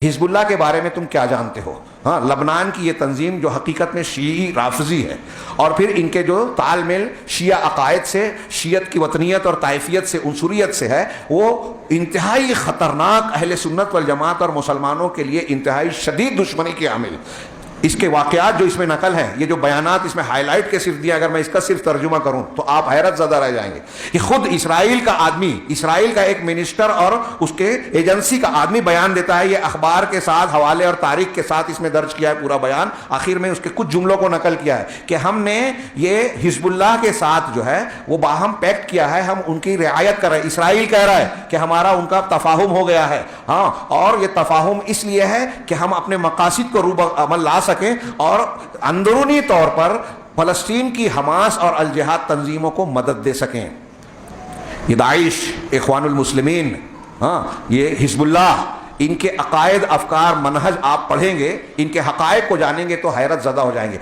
حزب اللہ کے بارے میں تم کیا جانتے ہو؟ ہاں، لبنان کی یہ تنظیم جو حقیقت میں شیعی رافضی ہے، اور پھر ان کے جو تال میل شیعہ عقائد سے، شیعت کی وطنیت اور طائفیت سے، عنصریت سے ہے، وہ انتہائی خطرناک اہل سنت والجماعت اور مسلمانوں کے لیے انتہائی شدید دشمنی کے عامل۔ اس کے واقعات جو اس میں نقل ہیں، یہ جو بیانات اس میں ہائی لائٹ کے صرف دیا، اگر میں اس کا صرف ترجمہ کروں تو آپ حیرت زدہ رہ جائیں گے کہ خود اسرائیل کا آدمی، اسرائیل کا ایک منسٹر اور اس کے ایجنسی کا آدمی بیان دیتا ہے، یہ اخبار کے ساتھ حوالے اور تاریخ کے ساتھ اس میں درج کیا ہے پورا بیان، آخر میں اس کے کچھ جملوں کو نقل کیا ہے کہ ہم نے یہ حزب اللہ کے ساتھ جو ہے وہ باہم پیکٹ کیا ہے، ہم ان کی رعایت کر رہے ہیں۔ اسرائیل کہہ رہا ہے کہ ہمارا ان کا تفاہم ہو گیا ہے، ہاں، اور یہ تفاہم اس لیے ہے کہ ہم اپنے مقاصد کو روب عمل لا سکیں اور اندرونی طور پر فلسطین کی حماس اور الجہاد تنظیموں کو مدد دے سکیں۔ یہ داعش، اخوان المسلمین، ہاں، یہ حزب اللہ، ان کے عقائد، افکار، منہج آپ پڑھیں گے، ان کے حقائق کو جانیں گے تو حیرت زدہ ہو جائیں گے۔